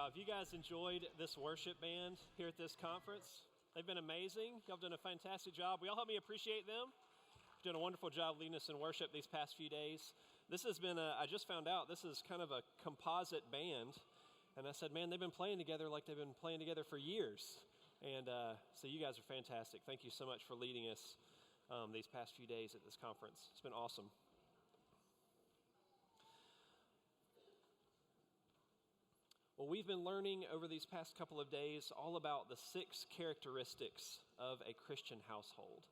Have you guys enjoyed this worship band here at this conference? They've been amazing. Y'all have done a fantastic job. Will y'all help me appreciate them? You've done a wonderful job leading us in worship these past few days. This has been, I just found out, this is kind of a composite band. And I said, man, they've been playing together like they've been playing together for years. And so you guys are fantastic. Thank you so much for leading us these past few days at this conference. It's been awesome. Well, we've been learning over these past couple of days all about the 6 characteristics of a Christian household.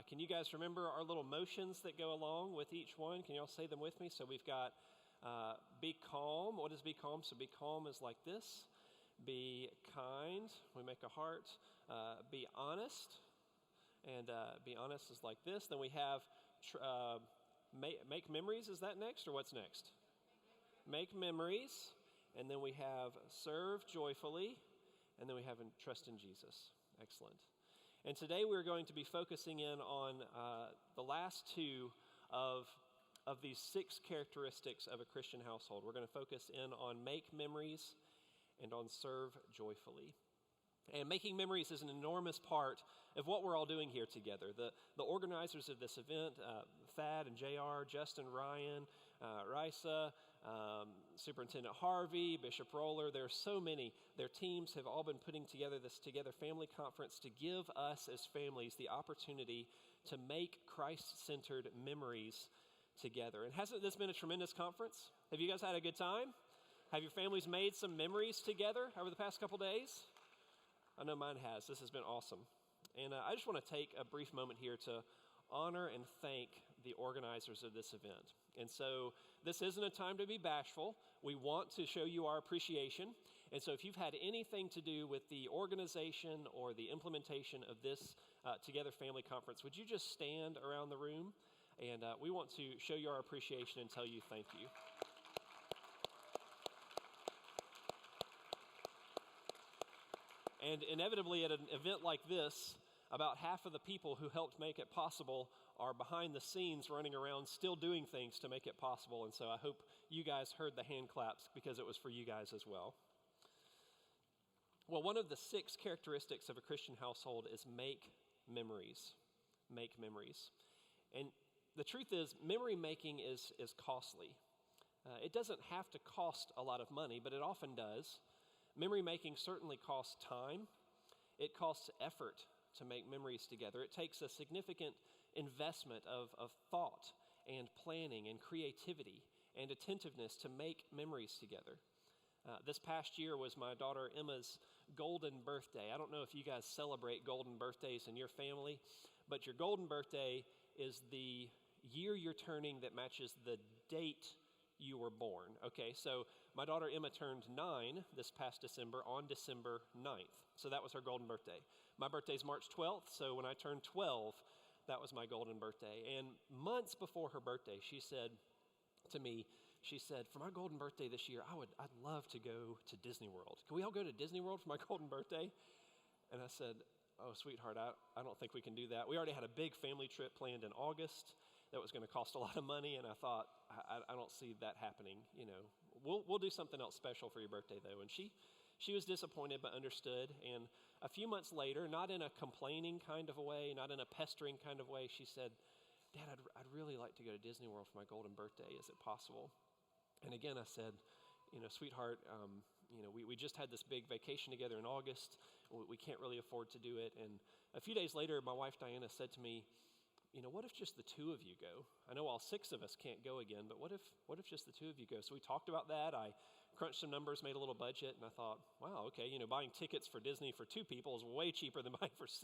Can you guys remember our little motions that go along with each one? Can y'all say them with me? So we've got be calm. What is be calm? So be calm is like this. Be kind. We make a heart. Be honest. And be honest is like this. Then we have make memories. Is that next or what's next? Make memories. And then we have serve joyfully, and then we have trust in Jesus. Excellent. And today we're going to be focusing in on the last 2 of these 6 characteristics of a Christian household. We're going to focus in on make memories and on serve joyfully. And making memories is an enormous part of what we're all doing here together. The organizers of this event, Thad and JR, Justin, Ryan, Risa, Superintendent Harvey, Bishop Roller, there are so many. Their teams have all been putting together this Together Family Conference to give us as families the opportunity to make Christ-centered memories together. And hasn't this been a tremendous conference? Have you guys had a good time? Have your families made some memories together over the past couple days? I know mine has. This has been awesome. And I just want to take a brief moment here to honor and thank the organizers of this event. And so this isn't a time to be bashful. We want to show you our appreciation. And so if you've had anything to do with the organization or the implementation of this Together Family Conference, would you just stand around the room? And we want to show you our appreciation and tell you thank you. And inevitably at an event like this, about half of the people who helped make it possible are behind the scenes running around still doing things to make it possible. And so I hope you guys heard the hand claps because it was for you guys as well. Well, one of the 6 characteristics of a Christian household is make memories. Make memories. And the truth is, memory making is costly. It doesn't have to cost a lot of money, but it often does. Memory making certainly costs time. It costs effort to make memories together. It takes a significant investment of thought and planning and creativity and attentiveness to make memories together. This past year was my daughter Emma's golden birthday. I don't know if you guys celebrate golden birthdays in your family, but your golden birthday is the year you're turning that matches the date you were born. Okay, so my daughter Emma turned 9 this past December on December 9th. So that was her golden birthday. My birthday's March 12th, so when I turned 12, that was my golden birthday. And months before her birthday, she said to me, for my golden birthday this year, I'd love to go to Disney World. Can we all go to Disney World for my golden birthday? And I said, oh, sweetheart, I don't think we can do that. We already had a big family trip planned in August that was going to cost a lot of money, and I thought, I don't see that happening. You know, we'll do something else special for your birthday, though. And she was disappointed but understood. And a few months later, not in a complaining kind of a way, not in a pestering kind of way, she said, Dad, I'd really like to go to Disney World for my golden birthday. Is it possible? And again, I said, sweetheart, we just had this big vacation together in August. We can't really afford to do it. And a few days later, my wife Diana said to me, what if just the 2 of you go? I know all 6 of us can't go again, but what if just the 2 of you go? So we talked about that. I crunched some numbers, made a little budget, and I thought, wow, okay, buying tickets for Disney for 2 people is way cheaper than buying for 6.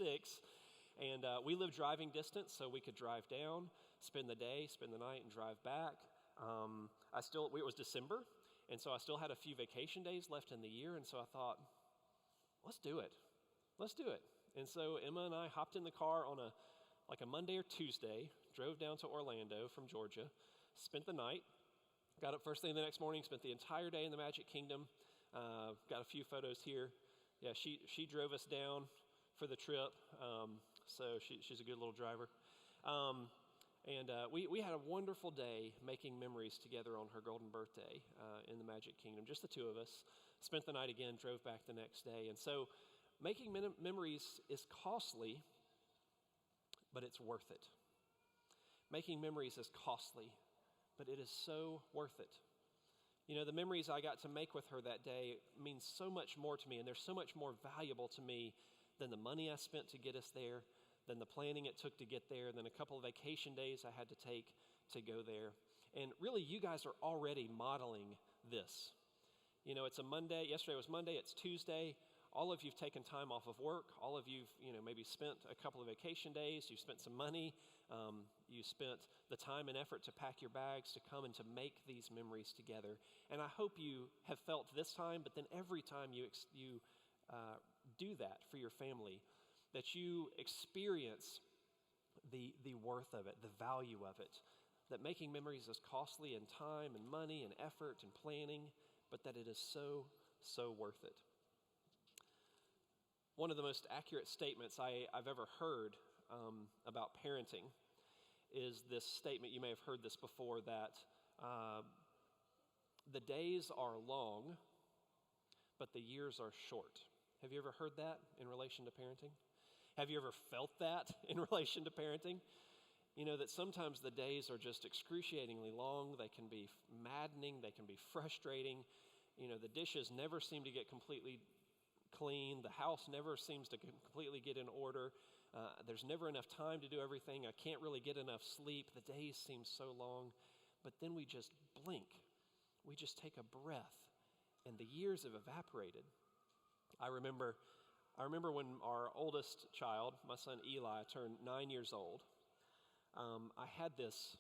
And we live driving distance, so we could drive down, spend the day, spend the night, and drive back. It was December, and so I still had a few vacation days left in the year, and so I thought, let's do it. And so Emma and I hopped in the car on a Monday or Tuesday, drove down to Orlando from Georgia, spent the night, got up first thing the next morning, spent the entire day in the Magic Kingdom, got a few photos here. Yeah, she drove us down for the trip, so she's a good little driver. And we had a wonderful day making memories together on her golden birthday in the Magic Kingdom, just the 2 of us. spent the night again, drove back the next day. And so making memories is costly, but it's worth it. Making memories is costly, but it is so worth it. You know, the memories I got to make with her that day mean so much more to me, and they're so much more valuable to me than the money I spent to get us there, than the planning it took to get there, than a couple of vacation days I had to take to go there. And really, you guys are already modeling this. You know, it's a Monday. Yesterday was Monday. It's Tuesday. All of you've taken time off of work. All of you've, maybe spent a couple of vacation days. You've spent some money. You spent the time and effort to pack your bags to come and to make these memories together. And I hope you have felt this time, but then every time you do that for your family, that you experience the worth of it, the value of it, that making memories is costly in time and money and effort and planning, but that it is so, so worth it. One of the most accurate statements I've ever heard about parenting is this statement. You may have heard this before, that the days are long, but the years are short. Have you ever heard that in relation to parenting? Have you ever felt that in relation to parenting? You know, that sometimes the days are just excruciatingly long. They can be maddening. They can be frustrating. You know, the dishes never seem to get completely clean. The house never seems to completely get in order. There's never enough time to do everything. I can't really get enough sleep. The days seem so long. But then we just blink. We just take a breath, and the years have evaporated. I remember when our oldest child, my son Eli, turned 9 years old. I had this,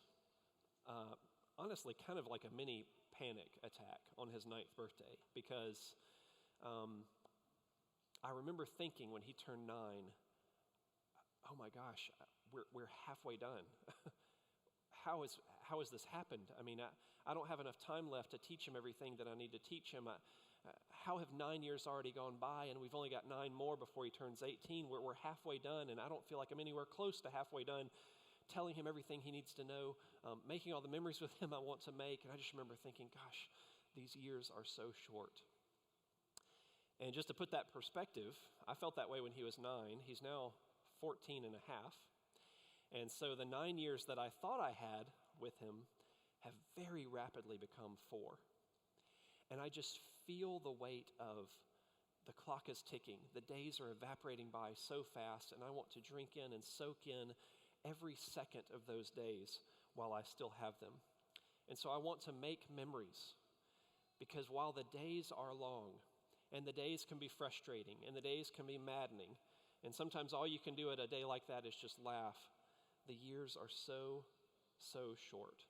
honestly, kind of like a mini panic attack on his 9th birthday, because I remember thinking when he turned 9, oh my gosh, we're halfway done. How has this happened? I mean, I don't have enough time left to teach him everything that I need to teach him. How have 9 years already gone by, and we've only got 9 more before he turns 18? We're halfway done, and I don't feel like I'm anywhere close to halfway done telling him everything he needs to know, making all the memories with him I want to make. And I just remember thinking, gosh, these years are so short. And just to put that perspective, I felt that way when he was 9. He's now 14 and a half. And so the 9 years that I thought I had with him have very rapidly become 4. And I just feel the weight of the clock is ticking. The days are evaporating by so fast, and I want to drink in and soak in every second of those days while I still have them. And so I want to make memories, because while the days are long, and the days can be frustrating, and the days can be maddening, and sometimes all you can do at a day like that is just laugh, the years are so, so short.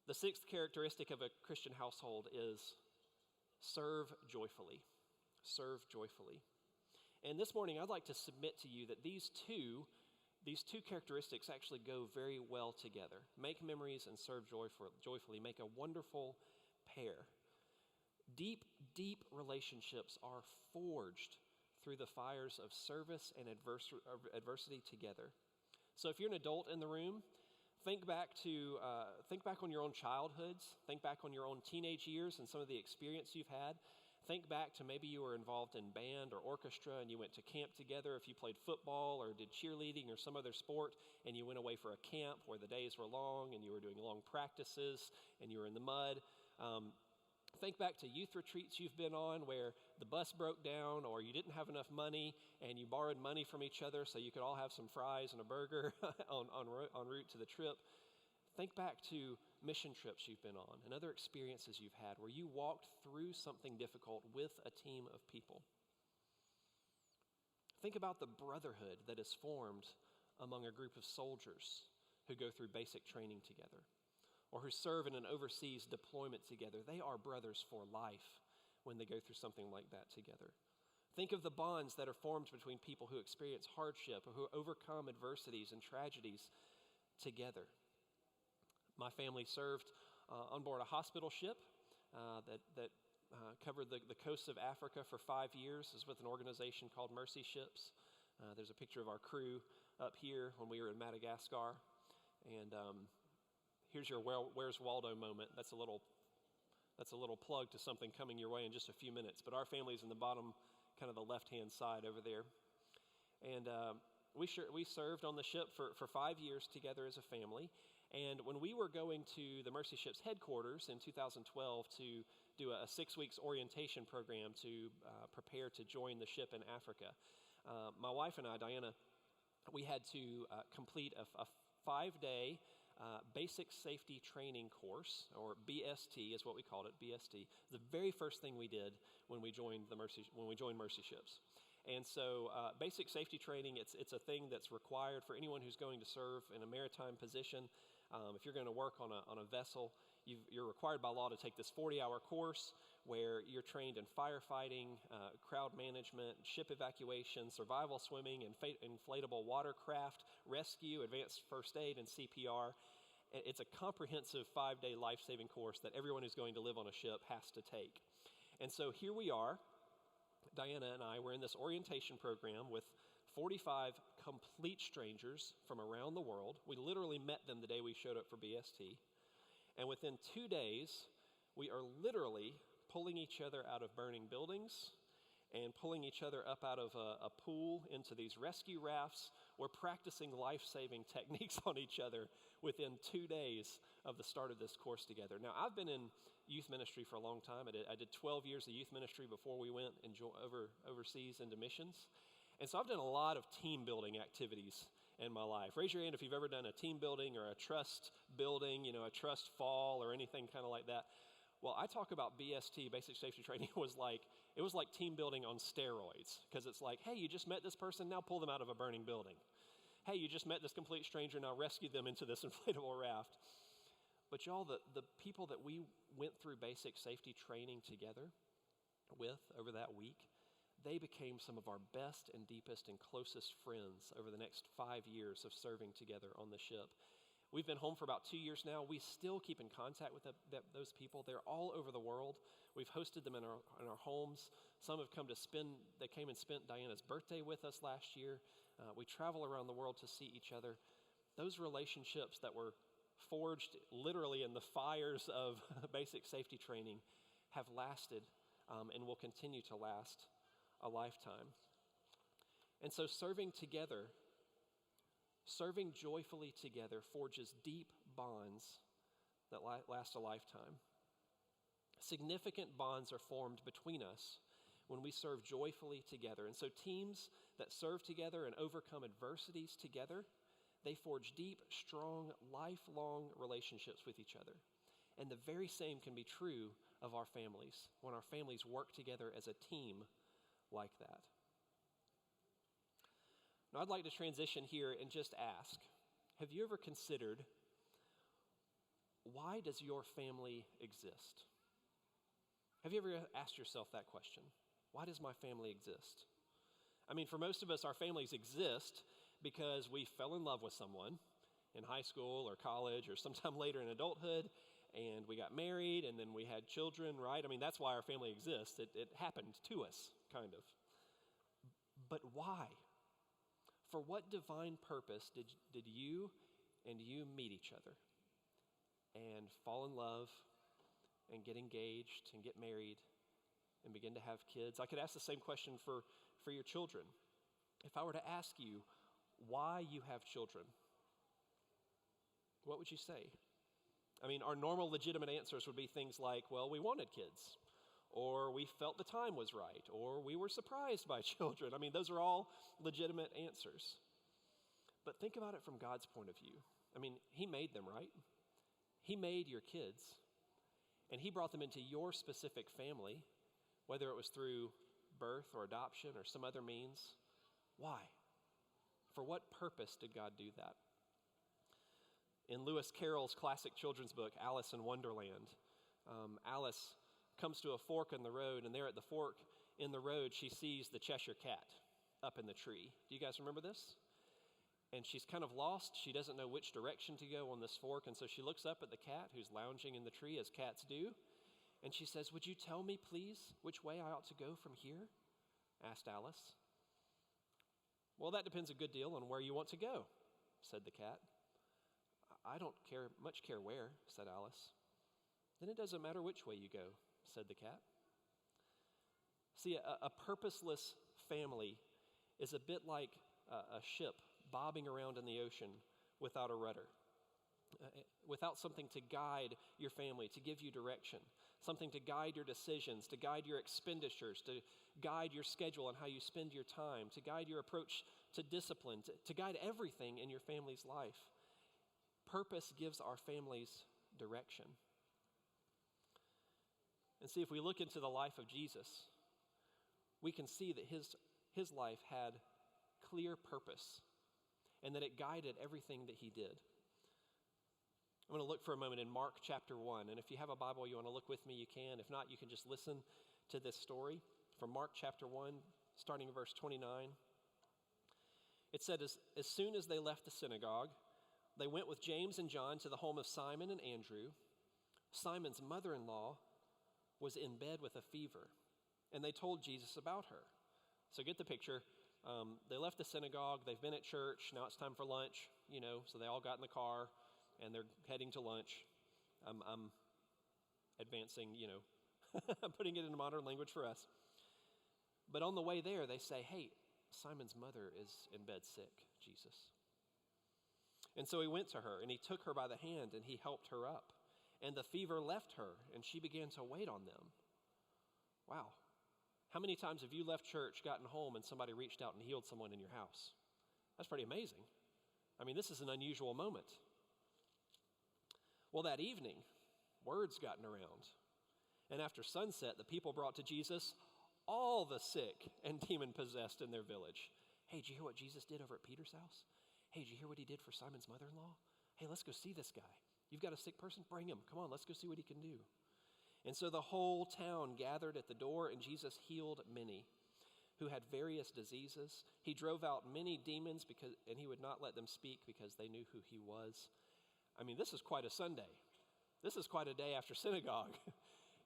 The 6th characteristic of a Christian household is serve joyfully. Serve joyfully. And this morning, I'd like to submit to you that these two characteristics actually go very well together. Make memories and serve joyfully make a wonderful pair. Deep, deep relationships are forged through the fires of service and adversity together. So if you're an adult in the room, think back on your own childhoods. Think back on your own teenage years and some of the experience you've had. Think back to maybe you were involved in band or orchestra and you went to camp together. If you played football or did cheerleading or some other sport, and you went away for a camp where the days were long and you were doing long practices and you were in the mud. Think back to youth retreats you've been on where the bus broke down or you didn't have enough money and you borrowed money from each other so you could all have some fries and a burger en route to the trip. Think back to mission trips you've been on and other experiences you've had where you walked through something difficult with a team of people. Think about the brotherhood that is formed among a group of soldiers who go through basic training together, or who serve in an overseas deployment together. They are brothers for life when they go through something like that together. Think of the bonds that are formed between people who experience hardship or who overcome adversities and tragedies together. My family served on board a hospital ship that covered the coast of Africa for 5 years. It was with an organization called Mercy Ships. There's a picture of our crew up here when we were in Madagascar. And here's your Where's Waldo moment. That's a little That's a little plug to something coming your way in just a few minutes. But our family's in the bottom, kind of the left-hand side over there. And we served on the ship for 5 years together as a family. And when we were going to the Mercy Ship's headquarters in 2012 to do a 6 weeks orientation program to prepare to join the ship in Africa, my wife and I, Diana, we had to complete a 5-day basic safety training course, or BST is what we called it, BST. The very first thing we did when we joined Mercy Ships. And so basic safety training, it's a thing that's required for anyone who's going to serve in a maritime position. If you're going to work on a vessel, you're required by law to take this 40-hour course where you're trained in firefighting, crowd management, ship evacuation, survival swimming, inflatable watercraft, rescue, advanced first aid, and CPR. It's a comprehensive 5-day life-saving course that everyone who's going to live on a ship has to take. And so here we are, Diana and I, we're in this orientation program with 45 complete strangers from around the world. We literally met them the day we showed up for BST. And within 2 days, we are literally pulling each other out of burning buildings and pulling each other up out of a pool into these rescue rafts. We're practicing life-saving techniques on each other within 2 days of the start of this course together. Now, I've been in youth ministry for a long time. I did 12 years of youth ministry before we went overseas into missions. And so I've done a lot of team building activities in my life. Raise your hand if you've ever done a team building or a trust building, a trust fall or anything kind of like that. Well, I talk about BST, basic safety training, it was like team building on steroids, because it's like, hey, you just met this person, now pull them out of a burning building. Hey, you just met this complete stranger, now rescue them into this inflatable raft. But y'all, the people that we went through basic safety training together with over that week, they became some of our best and deepest and closest friends over the next 5 years of serving together on the ship. We've been home for about 2 years now. We still keep in contact with those people. They're all over the world. We've hosted them in our homes. Some have they came and spent Diana's birthday with us last year. We travel around the world to see each other. Those relationships that were forged literally in the fires of basic safety training have lasted and will continue to last a lifetime. And so serving joyfully together forges deep bonds that last a lifetime. Significant bonds are formed between us when we serve joyfully together. And so teams that serve together and overcome adversities together, they forge deep, strong, lifelong relationships with each other. And the very same can be true of our families, when our families work together as a team like that. Now, I'd like to transition here and just ask, have you ever considered, why does your family exist? Have you ever asked yourself that question? Why does my family exist? I mean, for most of us, our families exist because we fell in love with someone in high school or college or sometime later in adulthood, and we got married, and then we had children, right? I mean, that's why our family exists. It happened to us, kind of. But why? For what divine purpose did you and you meet each other and fall in love and get engaged and get married and begin to have kids? I could ask the same question for your children. If I were to ask you why you have children, what would you say? I mean, our normal legitimate answers would be things like, well, we wanted kids, or we felt the time was right, or we were surprised by children. I mean, those are all legitimate answers. But think about it from God's point of view. I mean, He made them, right? He made your kids, and He brought them into your specific family, whether it was through birth or adoption or some other means. Why? For what purpose did God do that? In Lewis Carroll's classic children's book, Alice in Wonderland, Alice comes to a fork in the road, and there at the fork in the road, she sees the Cheshire Cat up in the tree. Do you guys remember this? And she's kind of lost. She doesn't know which direction to go on this fork, and so she looks up at the cat who's lounging in the tree, as cats do, and she says, "Would you tell me, please, which way I ought to go from here?" asked Alice. "Well, that depends a good deal on where you want to go," said the cat. "I don't much care where," said Alice. then it doesn't matter which way you go, said the cat. See, a purposeless family is a bit like a ship bobbing around in the ocean without a rudder, without something to guide your family, to give you direction, something to guide your decisions, to guide your expenditures, to guide your schedule and how you spend your time, to guide your approach to discipline, to guide everything in your family's life. Purpose gives our families direction. And see, if we look into the life of Jesus, we can see that his life had clear purpose and that it guided everything that he did. I'm going to look for a moment in Mark chapter 1. And if you have a Bible you want to look with me, you can. If not, you can just listen to this story from Mark chapter 1, starting in verse 29. It said, as soon as they left the synagogue, they went with James and John to the home of Simon and Andrew. Simon's mother-in-law was in bed with a fever, and they told Jesus about her. So get the picture. They left the synagogue. They've been at church. Now it's time for lunch, so they all got in the car, and they're heading to lunch. I'm advancing, I'm putting it into modern language for us. But on the way there, they say, hey, Simon's mother is in bed sick, Jesus. And so he went to her, and he took her by the hand, and he helped her up. And the fever left her, and she began to wait on them. Wow. How many times have you left church, gotten home, and somebody reached out and healed someone in your house? That's pretty amazing. I mean, this is an unusual moment. Well, that evening, word's gotten around. And after sunset, the people brought to Jesus all the sick and demon-possessed in their village. Hey, did you hear what Jesus did over at Peter's house? Hey, did you hear what he did for Simon's mother-in-law? Hey, let's go see this guy. You've got a sick person? Bring him. Come on, let's go see what he can do. And so the whole town gathered at the door, and Jesus healed many who had various diseases. He drove out many demons, and he would not let them speak because they knew who he was. I mean, this is quite a Sunday. This is quite a day after synagogue.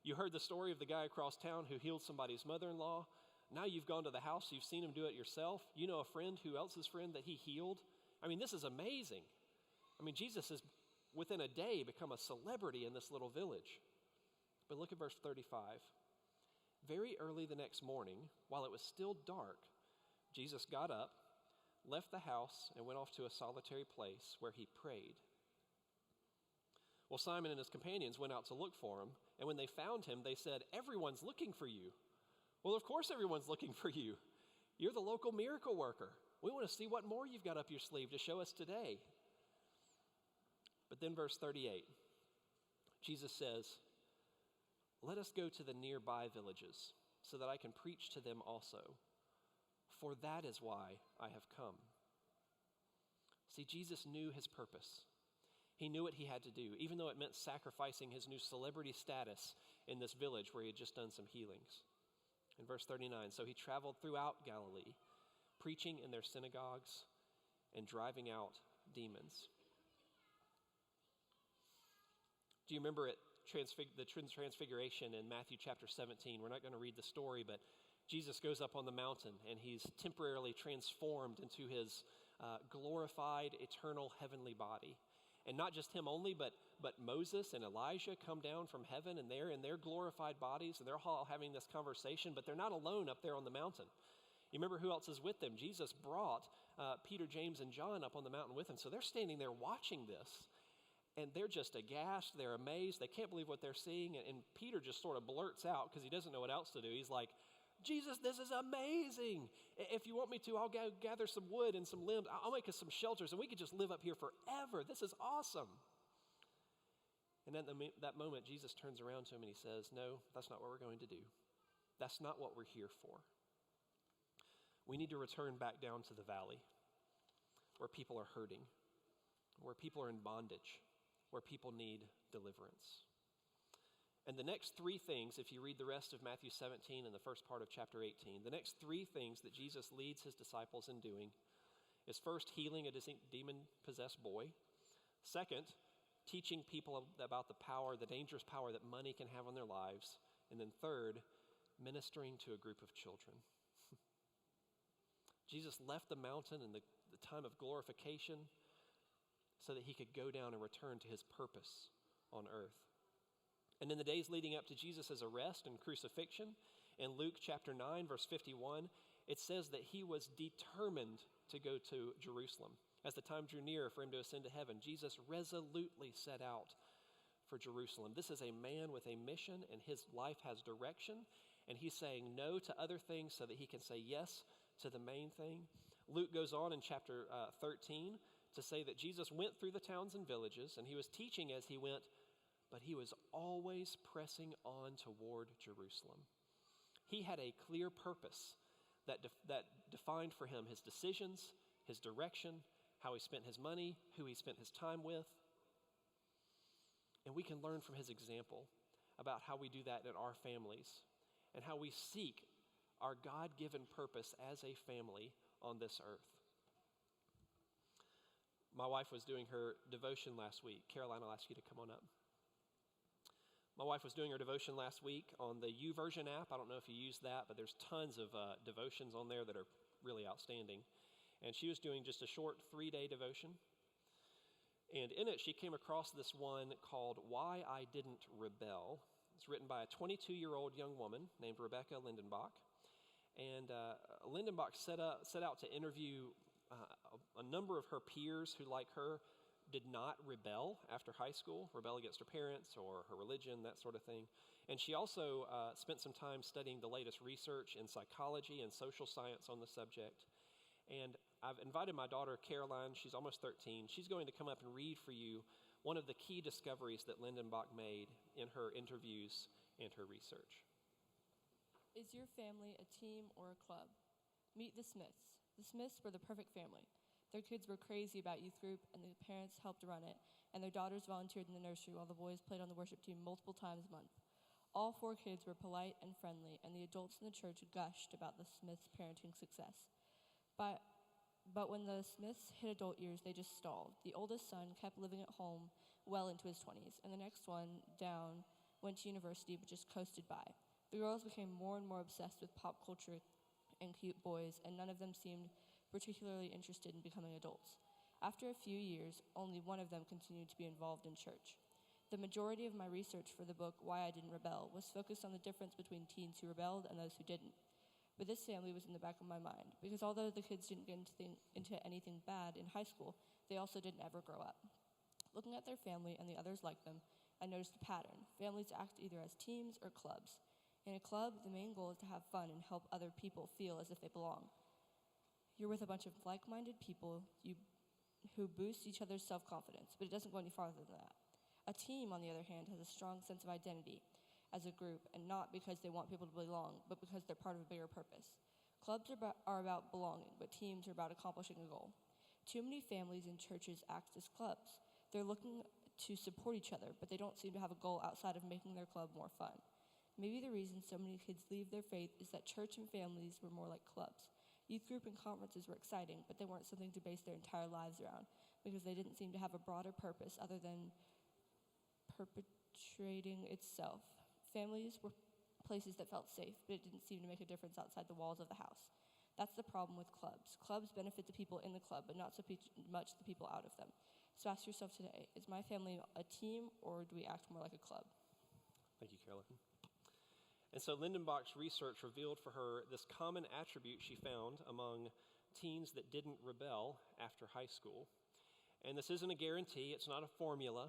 You heard the story of the guy across town who healed somebody's mother-in-law. Now you've gone to the house, you've seen him do it yourself. You know a friend who else's friend that he healed. I mean, this is amazing. I mean, Jesus has, within a day, become a celebrity in this little village. But look at verse 35. Very early the next morning, while it was still dark, Jesus got up, left the house, and went off to a solitary place where he prayed. Well, Simon and his companions went out to look for him, and when they found him, they said, "Everyone's looking for you." Well, of course everyone's looking for you. You're the local miracle worker. We want to see what more you've got up your sleeve to show us today. But then verse 38, Jesus says, "Let us go to the nearby villages so that I can preach to them also, for that is why I have come." See, Jesus knew his purpose. He knew what he had to do, even though it meant sacrificing his new celebrity status in this village where he had just done some healings. In verse 39, so he traveled throughout Galilee, preaching in their synagogues and driving out demons. Do you remember the Transfiguration in Matthew chapter 17? We're not going to read the story, but Jesus goes up on the mountain and he's temporarily transformed into his glorified, eternal, heavenly body. And not just him only, but Moses and Elijah come down from heaven, and they're in their glorified bodies, and they're all having this conversation, but they're not alone up there on the mountain. You remember who else is with them? Jesus brought Peter, James, and John up on the mountain with him. So they're standing there watching this, and they're just aghast. They're amazed. They can't believe what they're seeing. And Peter just sort of blurts out, because he doesn't know what else to do. He's like, "Jesus, this is amazing. If you want me to, I'll go gather some wood and some limbs. I'll make us some shelters, and we could just live up here forever. This is awesome." And at that moment, Jesus turns around to him and he says, "No, that's not what we're going to do. That's not what we're here for. We need to return back down to the valley where people are hurting, where people are in bondage, where people need deliverance." And the next three things, if you read the rest of Matthew 17 and the first part of chapter 18, the next three things that Jesus leads his disciples in doing is first, healing a demon-possessed boy. Second, teaching people about the dangerous power that money can have on their lives. And then third, ministering to a group of children. Jesus left the mountain in the time of glorification so that he could go down and return to his purpose on earth. And in the days leading up to Jesus' arrest and crucifixion, in Luke chapter 9, verse 51, it says that he was determined to go to Jerusalem. As the time drew near for him to ascend to heaven, Jesus resolutely set out for Jerusalem. This is a man with a mission, and his life has direction, and he's saying no to other things so that he can say yes to the main thing. Luke goes on in chapter 13 to say that Jesus went through the towns and villages, and he was teaching as he went, but he was always pressing on toward Jerusalem. He had a clear purpose that defined for him his decisions, his direction, how he spent his money, who he spent his time with. And we can learn from his example about how we do that in our families and how we seek our God-given purpose as a family on this earth. My wife was doing her devotion last week. Caroline, I'll ask you to come on up. My wife was doing her devotion last week on the YouVersion app. I don't know if you use that, but there's tons of devotions on there that are really outstanding. And she was doing just a short 3-day devotion. And in it, she came across this one called Why I Didn't Rebel. It's written by a 22-year-old young woman named Rebecca Lindenbach. And Lindenbach set out to interview a number of her peers who, like her, did not rebel after high school, rebel against her parents or her religion, that sort of thing. And she also spent some time studying the latest research in psychology and social science on the subject. And I've invited my daughter, Caroline, she's almost 13. She's going to come up and read for you one of the key discoveries that Lindenbach made in her interviews and her research. Is your family a team or a club? Meet the Smiths. The Smiths were the perfect family. Their kids were crazy about youth group, and the parents helped run it, and their daughters volunteered in the nursery while the boys played on the worship team multiple times a month. All 4 kids were polite and friendly, and the adults in the church gushed about the Smiths' parenting success. But when the Smiths hit adult years, they just stalled. The oldest son kept living at home well into his 20s, and the next one down went to university but just coasted by. The girls became more and more obsessed with pop culture and cute boys, and none of them seemed particularly interested in becoming adults. After a few years, only one of them continued to be involved in church. The majority of my research for the book, Why I Didn't Rebel, was focused on the difference between teens who rebelled and those who didn't. But this family was in the back of my mind, because although the kids didn't get into anything bad in high school, they also didn't ever grow up. Looking at their family and the others like them, I noticed a pattern. Families act either as teams or clubs. In a club, the main goal is to have fun and help other people feel as if they belong. You're with a bunch of like-minded people who boost each other's self-confidence, but it doesn't go any farther than that. A team, on the other hand, has a strong sense of identity as a group, and not because they want people to belong, but because they're part of a bigger purpose. Clubs are about belonging, but teams are about accomplishing a goal. Too many families and churches act as clubs. They're looking to support each other, but they don't seem to have a goal outside of making their club more fun. Maybe the reason so many kids leave their faith is that church and families were more like clubs. Youth group and conferences were exciting, but they weren't something to base their entire lives around because they didn't seem to have a broader purpose other than perpetuating itself. Families were places that felt safe, but it didn't seem to make a difference outside the walls of the house. That's the problem with clubs. Clubs benefit the people in the club, but not so much the people out of them. So ask yourself today, is my family a team or do we act more like a club? Thank you, Caroline. And so Lindenbach's research revealed for her this common attribute she found among teens that didn't rebel after high school. And this isn't a guarantee, it's not a formula,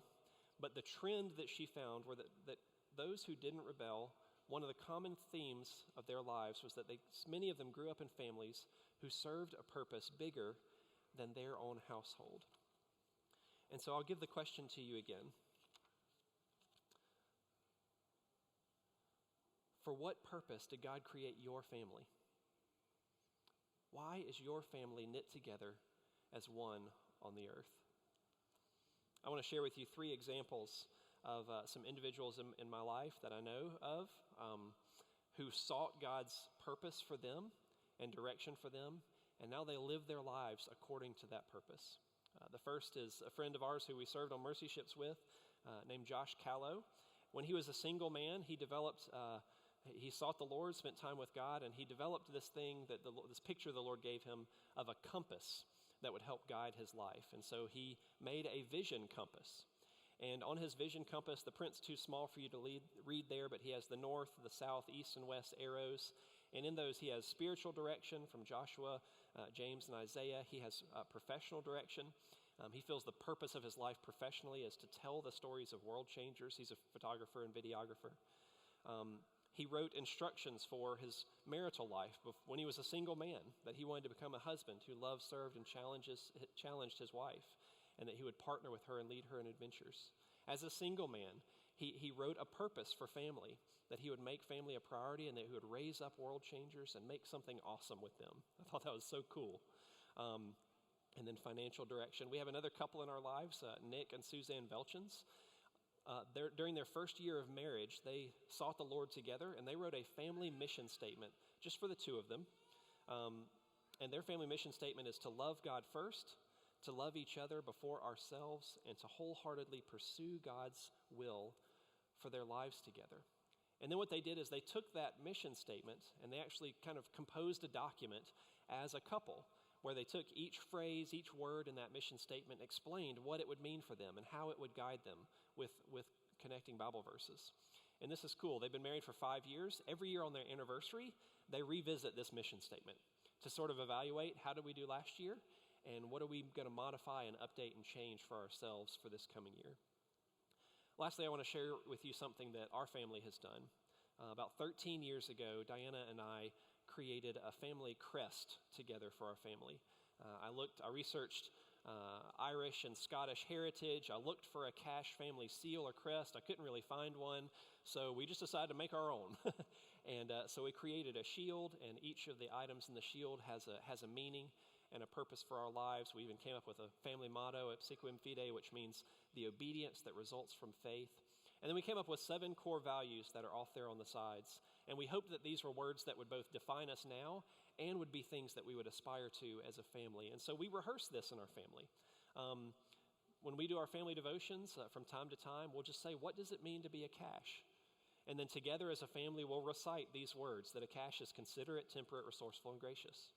but the trend that she found were that those who didn't rebel, one of the common themes of their lives was that many of them grew up in families who served a purpose bigger than their own household. And so I'll give the question to you again. For what purpose did God create your family? Why is your family knit together as one on the earth? I want to share with you 3 examples of some individuals in my life that I know of who sought God's purpose for them and direction for them, and now they live their lives according to that purpose. The first is a friend of ours who we served on Mercy Ships with, named Josh Callow. When he was a single man, he sought the Lord, spent time with God, and he developed this picture the Lord gave him of a compass that would help guide his life. And so he made a vision compass. And on his vision compass, the print's too small for you to read there, but he has the north, the south, east, and west arrows. And in those, he has spiritual direction from Joshua, James, and Isaiah. He has professional direction. He feels the purpose of his life professionally is to tell the stories of world changers. He's a photographer and videographer. He wrote instructions for his marital life when he was a single man, that he wanted to become a husband who loved, served, and challenged his wife, and that he would partner with her and lead her in adventures. As a single man, he wrote a purpose for family, that he would make family a priority and that he would raise up world changers and make something awesome with them. I thought that was so cool. And then financial direction. We have another couple in our lives, Nick and Suzanne Velchins. During their first year of marriage, they sought the Lord together, and they wrote a family mission statement just for the two of them. And their family mission statement is to love God first, to love each other before ourselves, and to wholeheartedly pursue God's will for their lives together. And then what they did is they took that mission statement and they actually kind of composed a document as a couple, where they took each phrase, each word in that mission statement, explained what it would mean for them and how it would guide them with connecting Bible verses. And this is cool. They've been married for 5 years. Every year on their anniversary, they revisit this mission statement to sort of evaluate how did we do last year and what are we going to modify and update and change for ourselves for this coming year. Lastly, I want to share with you something that our family has done. About 13 years ago, Diana and I created a family crest together for our family. I researched Irish and Scottish heritage. I looked for a Cash family seal or crest. I couldn't really find one, so we just decided to make our own. And so we created a shield, and each of the items in the shield has a meaning and a purpose for our lives. We even came up with a family motto, Obsequium Fide, which means the obedience that results from faith. And then we came up with 7 core values that are off there on the sides. And we hoped that these were words that would both define us now and would be things that we would aspire to as a family. And so we rehearse this in our family. When we do our family devotions from time to time, we'll just say, what does it mean to be a Cash? And then together as a family, we'll recite these words, that a Cash is considerate, temperate, resourceful, and gracious.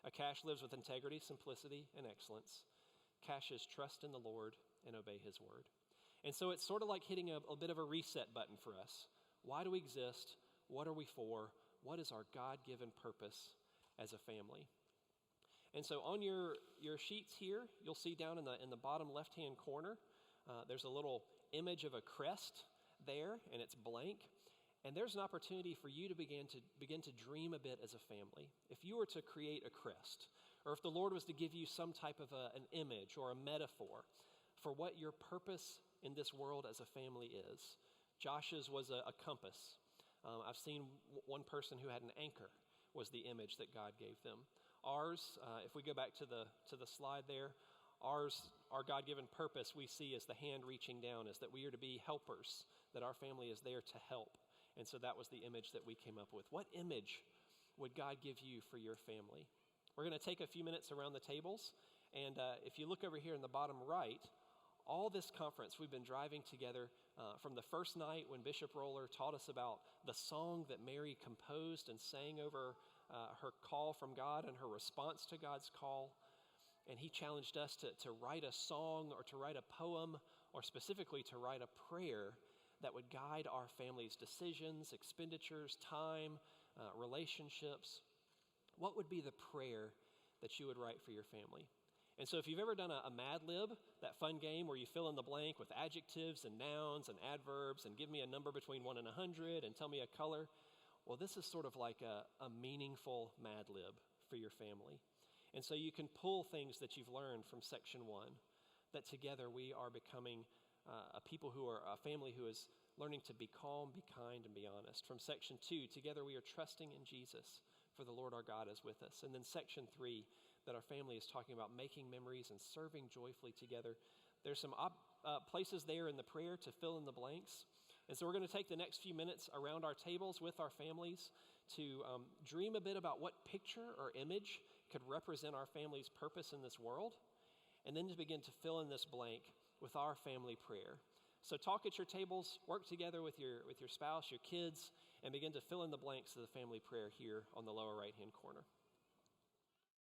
A Cash lives with integrity, simplicity, and excellence. Cashes trust in the Lord and obey his word. And so it's sort of like hitting a bit of a reset button for us. Why do we exist? What are we for? What is our God-given purpose as a family? And so on your sheets here, you'll see down in the bottom left-hand corner, there's a little image of a crest there, and it's blank. And there's an opportunity for you to begin to dream a bit as a family. If you were to create a crest, or if the Lord was to give you some type of an image or a metaphor for what your purpose in this world as a family is. Josh's was a compass. I've seen one person who had an anchor was the image that God gave them. Ours, if we go back to the slide there, our God-given purpose we see as the hand reaching down, is that we are to be helpers, that our family is there to help. And so that was the image that we came up with. What image would God give you for your family? We're going to take a few minutes around the tables. And if you look over here in the bottom right, all this conference we've been driving together from the first night when Bishop Roller taught us about the song that Mary composed and sang over her call from God and her response to God's call. And he challenged us to write a song or to write a poem, or specifically to write a prayer that would guide our family's decisions, expenditures, time, relationships. What would be the prayer that you would write for your family? And so if you've ever done a Mad Lib, that fun game where you fill in the blank with adjectives and nouns and adverbs and give me a number between 1 and 100 and tell me a color, well, this is sort of like a meaningful Mad Lib for your family. And so you can pull things that you've learned from section 1, that together we are becoming a family who is learning to be calm, be kind, and be honest. From section 2, together we are trusting in Jesus, for the Lord our God is with us. And then section 3, that our family is talking about making memories and serving joyfully together. There's some places there in the prayer to fill in the blanks. And so we're going to take the next few minutes around our tables with our families to dream a bit about what picture or image could represent our family's purpose in this world, and then to begin to fill in this blank with our family prayer. So talk at your tables, work together with your spouse, your kids, and begin to fill in the blanks of the family prayer here on the lower right-hand corner.